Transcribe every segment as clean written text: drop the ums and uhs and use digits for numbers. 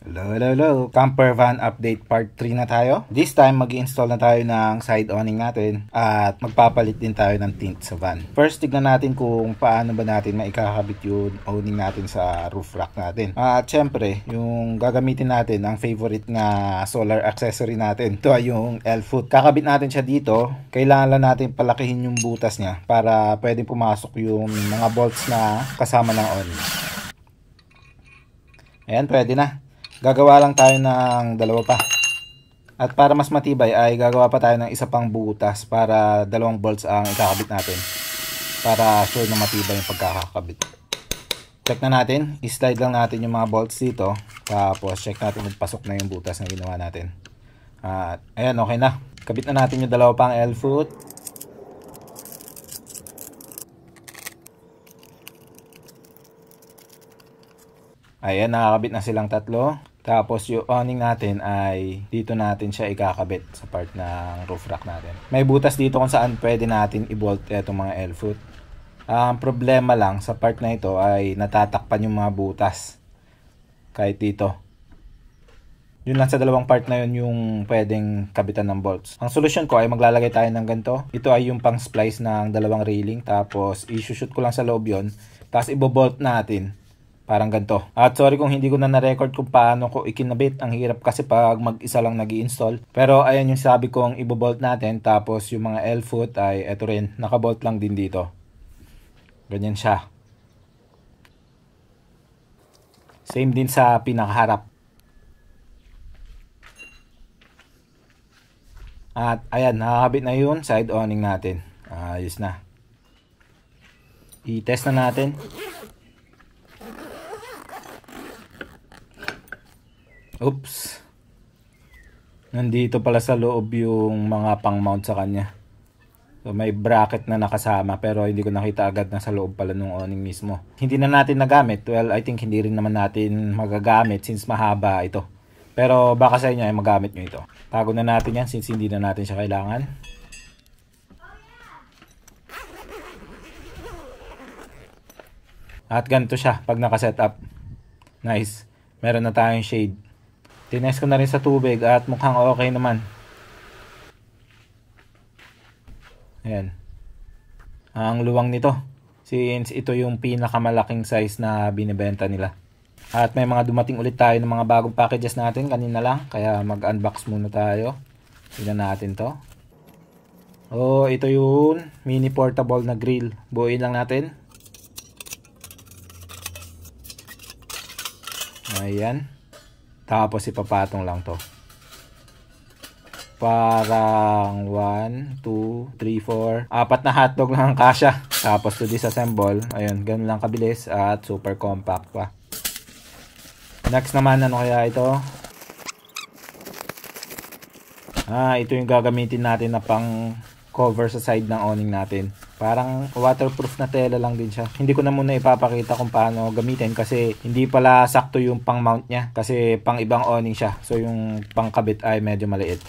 Hello, hello, hello. Camper van update part 3 na tayo. This time, mag-install na tayo ng side awning natin at magpapalit din tayo ng tint sa van. First, tignan natin kung paano ba natin maikakabit yung awning natin sa roof rack natin. At syempre, yung gagamitin natin, ang favorite nga solar accessory natin. Ito ay yung L-foot. Kakabit natin siya dito. Kailangan lang natin palakihin yung butas niya para pwedeng pumasok yung mga bolts na kasama ng awning. Ayan, pwede na. Gagawa lang tayo ng dalawa pa. At para mas matibay ay gagawa pa tayo ng isa pang butas para dalawang bolts ang ikakabit natin. Para sure na matibay yung pagkakakabit. Check na natin. I-slide lang natin yung mga bolts dito. Tapos check natin kung pasok na yung butas na ginawa natin. At ayan, okay na. Kabit na natin yung dalawa pang L-foot. Ayan, nakakabit na silang tatlo. Tapos yung awning natin ay dito natin siya ikakabit sa part ng roof rack natin. May butas dito kung saan pwede natin i-bolt itong mga L-foot. Ang problema lang sa part na ito ay natatakpan yung mga butas. Kahit dito. Yun lang sa dalawang part na yun yung pwedeng kabitan ng bolts. Ang solusyon ko ay maglalagay tayo ng ganito. Ito ay yung pang splice ng dalawang railing. Tapos i-shoot ko lang sa loob yun. Tapos i-bolt natin. Parang ganito. At sorry kung hindi ko na na-record kung paano ko ikinabit. Ang hirap kasi pag mag-isa lang nag-i-install. Pero ayan yung sabi kong ibobolt natin. Tapos yung mga L-foot ay eto rin. Nakabolt lang din dito. Ganyan siya. Same din sa pinakaharap. At ayan, nakakabit na yun. Side awning natin. Ayos na. I-test na natin. Oops. Nandito pala sa loob yung mga pang-mount sa kanya. So may bracket na nakasama pero hindi ko nakita agad na sa loob pala nung awning mismo. Hindi na natin nagamit. Well, I think hindi rin naman natin magagamit since mahaba ito. Pero baka sa inyo ay magamit nyo ito. Tago na natin yan since hindi na natin siya kailangan. At ganito siya pag nakaset-up. Nice. Meron na tayong shade. Tinest ko na rin sa tubig at mukhang okay naman. Ayan. Ang luwang nito. Since ito yung pinakamalaking size na binibenta nila. At may mga dumating ulit tayo ng mga bagong packages natin kanina lang. Kaya mag-unbox muna tayo. Tignan natin to. Oh, ito yung mini portable na grill. Buuin lang natin. Ayan. Tapos ipapatong lang to. Parang 1, 2, 3, 4. 4 na hotdog lang ang kasya. Tapos to disassemble. Ayun, ganun lang kabilis at super compact pa. Next naman, ano kaya ito? Ito yung gagamitin natin na pang cover sa side ng awning natin. Parang waterproof na tela lang din siya. Hindi ko na muna ipapakita kung paano gamitin kasi hindi pala sakto yung pang mount niya. Kasi pang ibang awning siya. So yung pang kabit ay medyo maliit.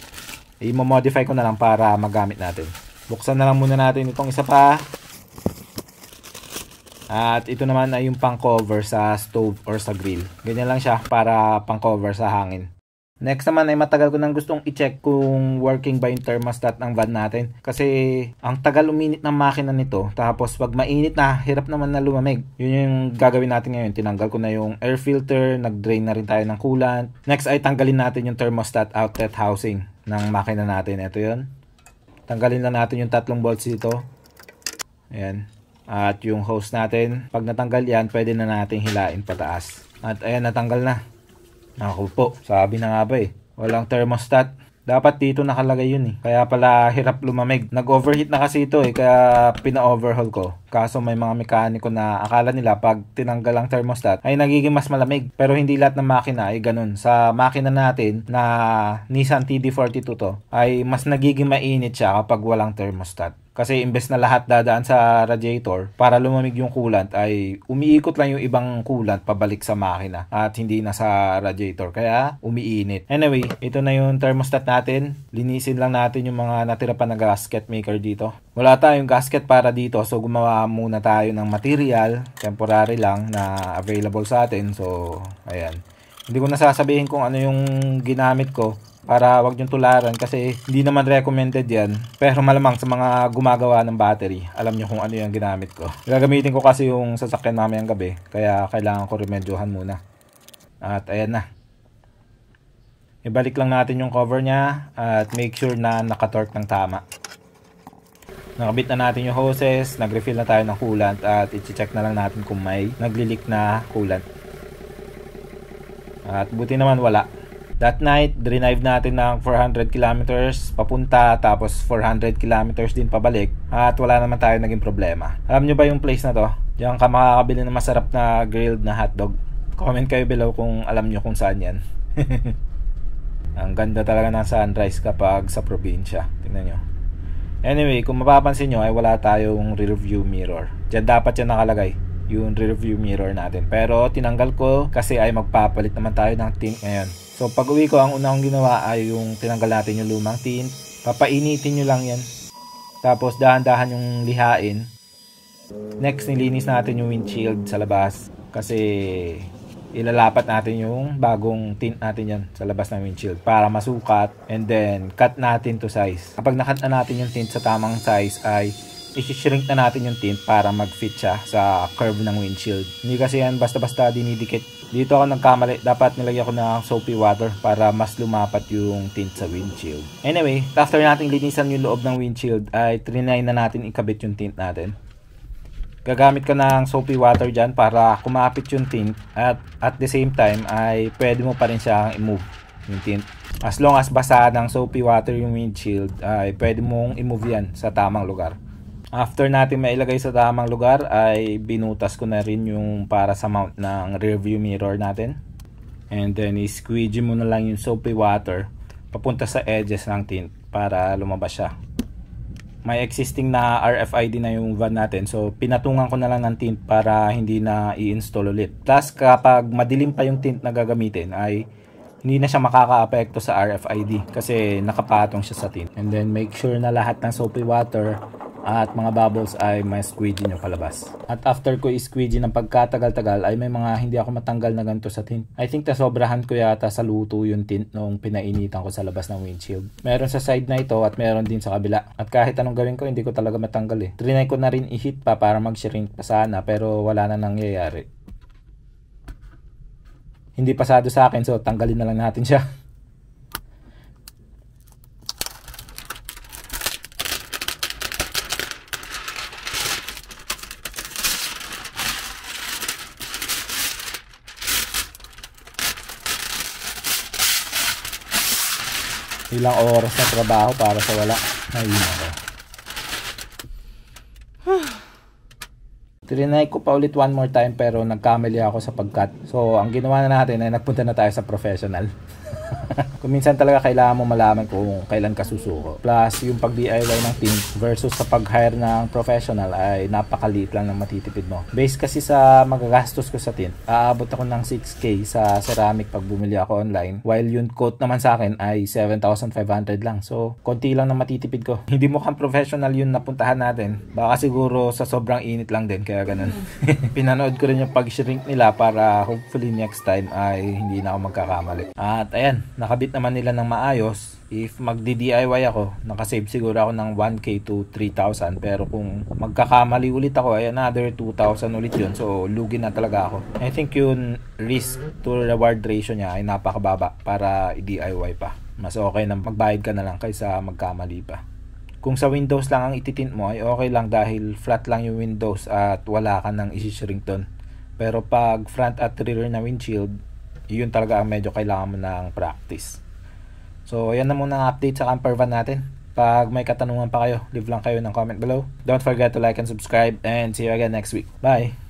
I-modify ko na lang para magamit natin. Buksan na lang muna natin itong isa pa. At ito naman ay yung pang cover sa stove or sa grill. Ganyan lang siya para pang cover sa hangin. Next naman ay matagal ko nang gustong i-check kung working ba yung thermostat ng van natin. Kasi ang tagal uminit ng makina nito. Tapos pag mainit na, hirap naman na lumamig. Yun yung gagawin natin ngayon. Tinanggal ko na yung air filter. Nag-drain na rin tayo ng coolant. Next ay tanggalin natin yung thermostat outlet housing ng makina natin. Ito yun. Tanggalin lang natin yung 3 bolts dito. Ayan. At yung hose natin. Pag natanggal yan, pwede na natin hilain pataas. At ayan, natanggal na. Naku po, sabi na nga ba walang thermostat. Dapat dito nakalagay yun kaya pala hirap lumamig. Nag-overheat na kasi ito kaya pina-overhaul ko. Kaso may mga mekaniko na akala nila pag tinanggal ang thermostat ay nagiging mas malamig. Pero hindi lahat ng makina ay ganun. Sa makina natin na Nissan TD42 to ay mas nagiging mainit siya kapag walang thermostat. Kasi imbes na lahat dadaan sa radiator para lumamig yung coolant ay umiikot lang yung ibang coolant pabalik sa makina at hindi na sa radiator kaya umiinit. Anyway, ito na yung thermostat natin. Linisin lang natin yung mga natira pa na gasket maker dito. Wala tayong gasket para dito so gumawa muna tayo ng material temporary lang na available sa atin. So ayan, Hindi ko nasasabihin kung ano yung ginamit ko para wag yung tularan kasi hindi naman recommended yan. Pero malamang sa mga gumagawa ng battery, alam nyo kung ano yung ginamit ko. Gagamitin ko kasi yung sasakyan namin ang gabi, kaya kailangan ko remedyohan muna. At ayan na. Ibalik lang natin yung cover niya at make sure na nakatorque ng tama. Nakabit na natin yung hoses, nag-refill na tayo ng coolant at i-check na lang natin kung may nagli-leak na coolant. At buti naman wala. That night, drive natin ng 400 kilometers papunta tapos 400 kilometers din pabalik at wala naman tayo naging problema. Alam nyo ba yung place na to? Diyan ka makakabili ng masarap na grilled na hotdog. Comment kayo below kung alam nyo kung saan yan. Ang ganda talaga ng sunrise kapag sa probinsya. Tingnan nyo. Anyway, kung mapapansin nyo ay wala tayong rear view mirror. Diyan dapat yan nakalagay, yung rear view mirror natin. Pero tinanggal ko kasi ay magpapalit naman tayo ng tint ngayon. So pag uwi ko, ang unang ginawa ay yung tinanggal natin yung lumang tint. Papainitin nyo lang yan. Tapos dahan-dahan yung lihain. Next, nilinis natin yung windshield sa labas. Kasi ilalapat natin yung bagong tint natin yan sa labas ng windshield para masukat. And then cut natin to size. Kapag nakat na natin yung tint sa tamang size ay i-shrink na natin yung tint para mag-fit siya sa curve ng windshield. Hindi kasi yan basta-basta dinidikit. Dito ako nagkamali. Dapat nilagyan ko ng soapy water para mas lumapat yung tint sa windshield. Anyway, after natin linisan yung loob ng windshield ay trinay na natin ikabit yung tint natin. Gagamit ka ng soapy water dyan para kumapit yung tint at the same time ay pwede mo pa rin siyang i-move yung tint. As long as basa ng soapy water yung windshield ay pwede mong i-move yan sa tamang lugar. After natin mailagay sa tamang lugar ay binutas ko na rin yung para sa mount ng rear view mirror natin. And then i-squeegee mo na lang yung soapy water papunta sa edges ng tint para lumabas siya. May existing na RFID na yung van natin, so pinatungan ko na lang ng tint para hindi na i-install ulit. Plus kapag madilim pa yung tint na gagamitin ay hindi na siya makaka-apekto sa RFID kasi nakapatong siya sa tint. And then make sure na lahat ng soapy water at mga bubbles ay may squeegee nyo palabas. At after ko i-squeegee ng pagkatagal-tagal ay may mga hindi ako matanggal na ganito sa tint. I think nasobrahan ko yata sa luto yung tint nung pinainitan ko sa labas ng windshield. Meron sa side na ito at meron din sa kabila. At kahit anong gawin ko hindi ko talaga matanggal eh. Trinay ko na rin i-heat pa para mag-shrink pa sana pero wala na nangyayari. Hindi pasado sa akin so tanggalin na lang natin siya. Ilang oras na trabaho para sa wala. Ay, nako. Trinay ko pa ulit one more time pero nagkamali ako sa pag-cut. So, ang ginawa na natin ay nagpunta na tayo sa professional. Kung minsan talaga kailangan mo malaman kung kailan ka susuko. Plus, yung pag-DIY ng tint versus sa pag-hire ng professional ay napakaliit lang ng matitipid mo. Based kasi sa magagastos ko sa tint, aabot ako ng 6K sa ceramic pag bumili ako online. While yung quote naman sa akin ay 7,500 lang. So, konti lang ng matitipid ko. Hindi mukhang professional yung napuntahan natin. Baka siguro sa sobrang init lang din, kaya ganun. Pinanood ko rin yung pag-shrink nila para hopefully next time ay hindi na ako magkakamali. At ayan, nakabit naman nila ng maayos. If magdi-DIY ako, nakasave siguro ako ng 1K to 3,000. Pero kung magkakamali ulit ako, ay another 2,000 ulit yun. So, lugi na talaga ako. I think yung risk to reward ratio niya ay napakababa para i-DIY pa. Mas okay na magbayad ka na lang kaysa magkamali pa. Kung sa windows lang ang ititint mo, ay okay lang dahil flat lang yung windows at wala ka nang isi-shrink doon. Pero pag front at rear na windshield, yun talaga ang medyo kailangan mo ng practice. So, yan na muna ang update sa camper van natin. Pag may katanungan pa kayo, leave lang kayo ng comment below. Don't forget to like and subscribe and see you again next week. Bye!